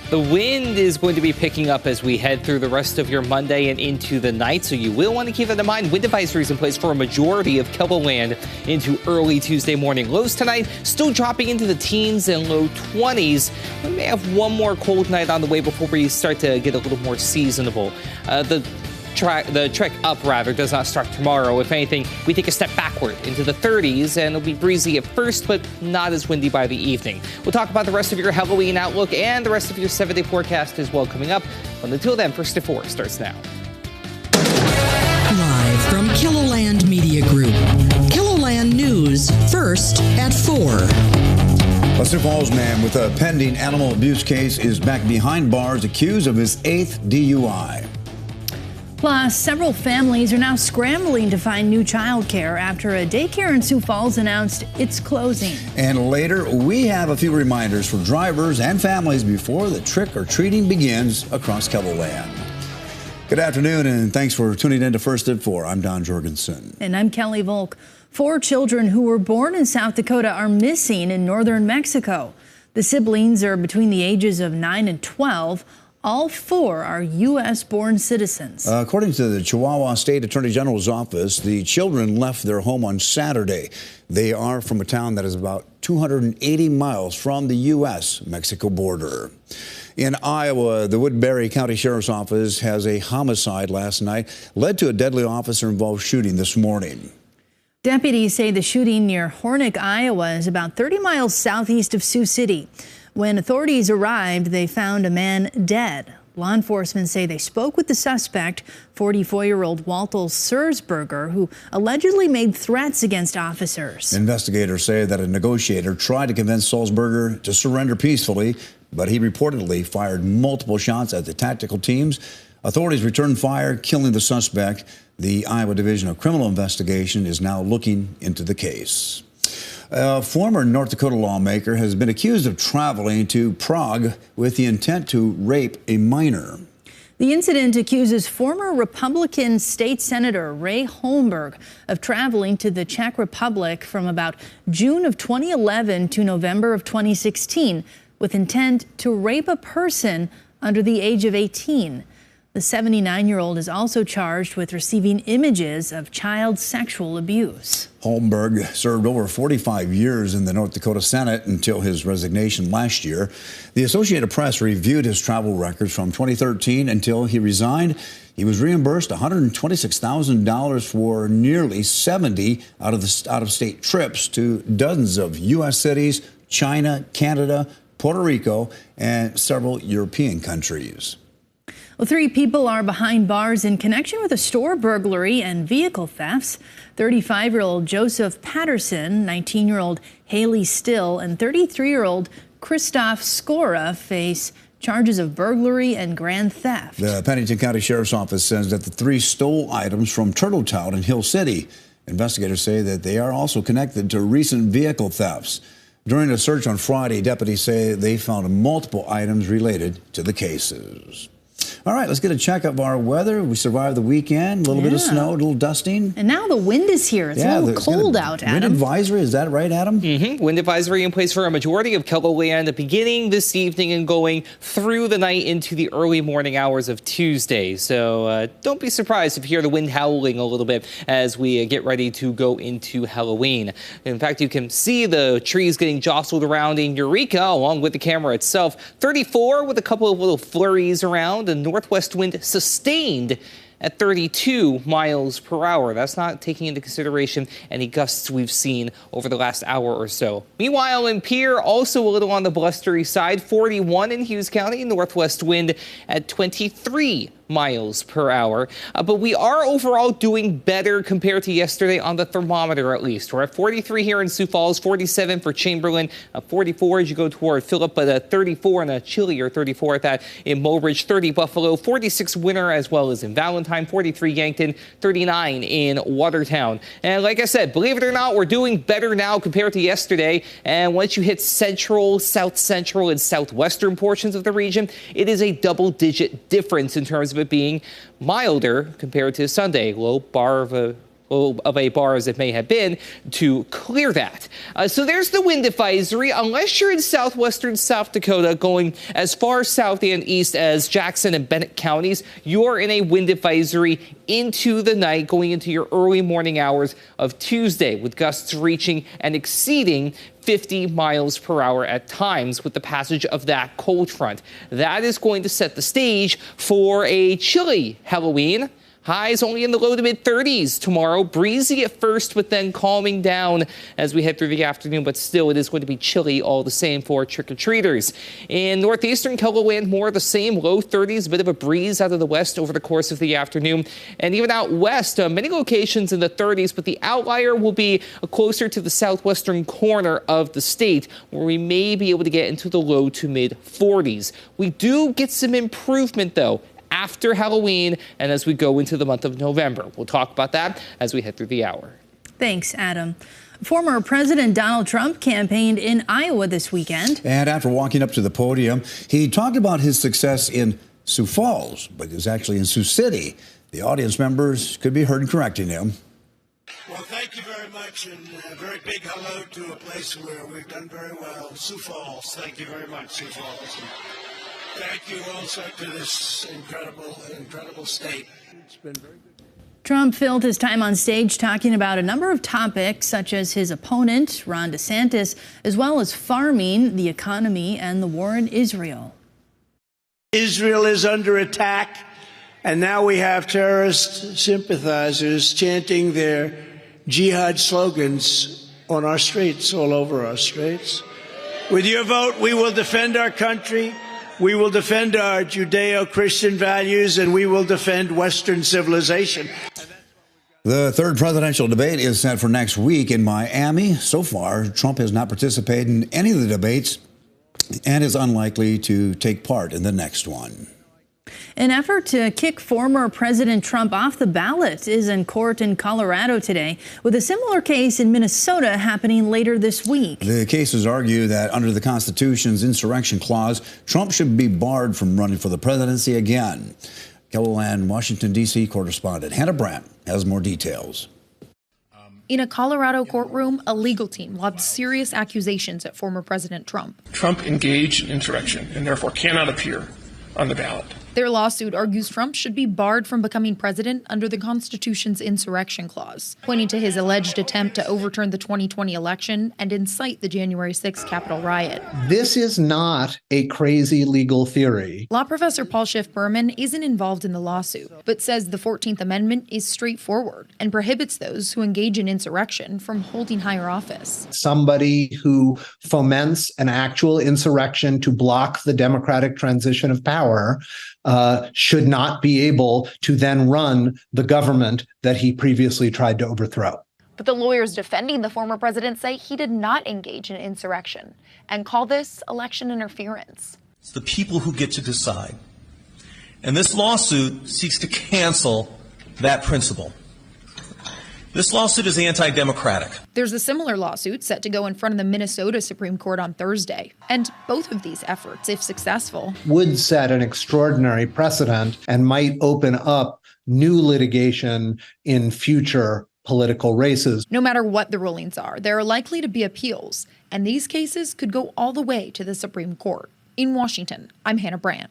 The wind is going to be picking up as we head through the rest of your Monday and into the night, so you will want to keep that in mind. Wind advisories in place for a majority of KELOLAND into early Tuesday morning. Lows tonight still dropping into the teens and low 20s. We may have one more cold night on the way before we start to get a little more seasonable. The trek up, does not start tomorrow. If anything, we take a step backward into the 30s, and it'll be breezy at first, but not as windy by the evening. We'll talk about the rest of your Halloween outlook and the rest of your 7-day forecast as well coming up. But until then, First at 4 starts now. Live from KELOLAND Media Group. KELOLAND News, First at 4. A Sioux Falls man with a pending animal abuse case is back behind bars accused of his 8th DUI. Plus, several families are now scrambling to find new childcare after a daycare in Sioux Falls announced it's closing. And later, we have a few reminders for drivers and families before the trick-or-treating begins across KELOLAND. Good afternoon, and thanks for tuning in to First at 4. I'm Don Jorgensen. And I'm Kelly Volk. 4 children who were born in South Dakota are missing in northern Mexico. The siblings are between the ages of 9 and 12. All 4 are U.S.-born citizens. According to the Chihuahua State Attorney General's office, the children left their home on Saturday. They are from a town that is about 280 miles from the U.S.-Mexico border. In Iowa, the Woodbury County Sheriff's Office has a homicide last night led to a deadly officer-involved shooting this morning. Deputies say the shooting near Hornick, Iowa, is about 30 miles southeast of Sioux City. When authorities arrived, they found a man dead. Law enforcement say they spoke with the suspect, 44-year-old Waltel Sersberger, who allegedly made threats against officers. Investigators say that a negotiator tried to convince Sersberger to surrender peacefully, but he reportedly fired multiple shots at the tactical teams. Authorities returned fire, killing the suspect. The Iowa Division of Criminal Investigation is now looking into the case. A former North Dakota lawmaker has been accused of traveling to Prague with the intent to rape a minor. The incident accuses former Republican State Senator Ray Holmberg of traveling to the Czech Republic from about June of 2011 to November of 2016 with intent to rape a person under the age of 18. The 79-year-old is also charged with receiving images of child sexual abuse. Holmberg served over 45 years in the North Dakota Senate until his resignation last year. The Associated Press reviewed his travel records from 2013 until he resigned. He was reimbursed $126,000 for nearly 70 out-of-state trips to dozens of U.S. cities, China, Canada, Puerto Rico, and several European countries. Well, 3 people are behind bars in connection with a store burglary and vehicle thefts. 35-year-old Joseph Patterson, 19-year-old Haley Still, and 33-year-old Christoph Skora face charges of burglary and grand theft. The Pennington County Sheriff's Office says that the 3 stole items from Turtletown in Hill City. Investigators say that they are also connected to recent vehicle thefts. During a search on Friday, deputies say they found multiple items related to the cases. All right, let's get a check of our weather. We survived the weekend, a little bit of snow, a little dusting. And now the wind is here. It's a little cold out, Adam. Wind advisory, is that right, Adam? Mm-hmm. Wind advisory in place for a majority of KELOLAND beginning this evening and going through the night into the early morning hours of Tuesday. So don't be surprised if you hear the wind howling a little bit as we get ready to go into Halloween. In fact, you can see the trees getting jostled around in Eureka along with the camera itself. 34 with a couple of little flurries around. The northwest wind sustained at 32 miles per hour. That's not taking into consideration any gusts we've seen over the last hour or so. Meanwhile, in Pierre, also a little on the blustery side, 41 in Hughes County, northwest wind at 23 miles per hour. But we are overall doing better compared to yesterday on the thermometer, at least. We're at 43 here in Sioux Falls, 47 for Chamberlain, 44 as you go toward Phillip, but 34 and a chillier 34 at that in Mobridge, 30 Buffalo, 46 Winter as well as in Valentine, 43 Yankton, 39 in Watertown. And like I said, believe it or not, we're doing better now compared to yesterday. And once you hit central, south central, and southwestern portions of the region, it is a double-digit difference in terms of it being milder compared to Sunday. Low bar of a of a bar as it may have been to clear that. So there's the wind advisory. Unless you're in southwestern South Dakota going as far south and east as Jackson and Bennett counties, you're in a wind advisory into the night going into your early morning hours of Tuesday, with gusts reaching and exceeding 50 miles per hour at times with the passage of that cold front. That is going to set the stage for a chilly Halloween. Highs only in the low to mid 30s tomorrow. Breezy at first, but then calming down as we head through the afternoon. But still, it is going to be chilly all the same for trick-or-treaters. In northeastern KELOLAND, more of the same, low 30s, a bit of a breeze out of the west over the course of the afternoon. And even out west, many locations in the 30s, but the outlier will be closer to the southwestern corner of the state, where we may be able to get into the low to mid 40s. We do get some improvement, though, after Halloween and as we go into the month of November. We'll talk about that as we head through the hour. Thanks, Adam. Former President Donald Trump campaigned in Iowa this weekend. And after walking up to the podium, he talked about his success in Sioux Falls, but it was actually in Sioux City. The audience members could be heard correcting him. Well, thank you very much, and a very big hello to a place where we've done very well, Sioux Falls. Thank you very much, Sioux Falls. Thank you also to this incredible state. It's been very good. Trump filled his time on stage talking about a number of topics, such as his opponent, Ron DeSantis, as well as farming, the economy, and the war in Israel. Israel is under attack, and now we have terrorist sympathizers chanting their jihad slogans on our streets, all over our streets. With your vote, we will defend our country. We will defend our Judeo-Christian values, and we will defend Western civilization. The third presidential debate is set for next week in Miami. So far, Trump has not participated in any of the debates and is unlikely to take part in the next one. An effort to kick former President Trump off the ballot is in court in Colorado today, with a similar case in Minnesota happening later this week. The cases argue that under the Constitution's insurrection clause, Trump should be barred from running for the presidency again. KELOLAND, Washington, D.C. correspondent Hannah Brandt has more details. In a Colorado courtroom, a legal team lobbed serious accusations at former President Trump. Trump engaged in insurrection and therefore cannot appear on the ballot. Their lawsuit argues Trump should be barred from becoming president under the Constitution's insurrection clause, pointing to his alleged attempt to overturn the 2020 election and incite the January 6th Capitol riot. This is not a crazy legal theory. Law professor Paul Schiff-Berman isn't involved in the lawsuit, but says the 14th Amendment is straightforward and prohibits those who engage in insurrection from holding higher office. Somebody who foments an actual insurrection to block the democratic transition of power should not be able to then run the government that he previously tried to overthrow. But the lawyers defending the former president say he did not engage in insurrection and call this election interference. It's the people who get to decide. And this lawsuit seeks to cancel that principle. This lawsuit is anti-democratic. There's a similar lawsuit set to go in front of the Minnesota Supreme Court on Thursday. And both of these efforts, if successful, would set an extraordinary precedent and might open up new litigation in future political races. No matter what the rulings are, there are likely to be appeals, and these cases could go all the way to the Supreme Court. In Washington, I'm Hannah Brandt.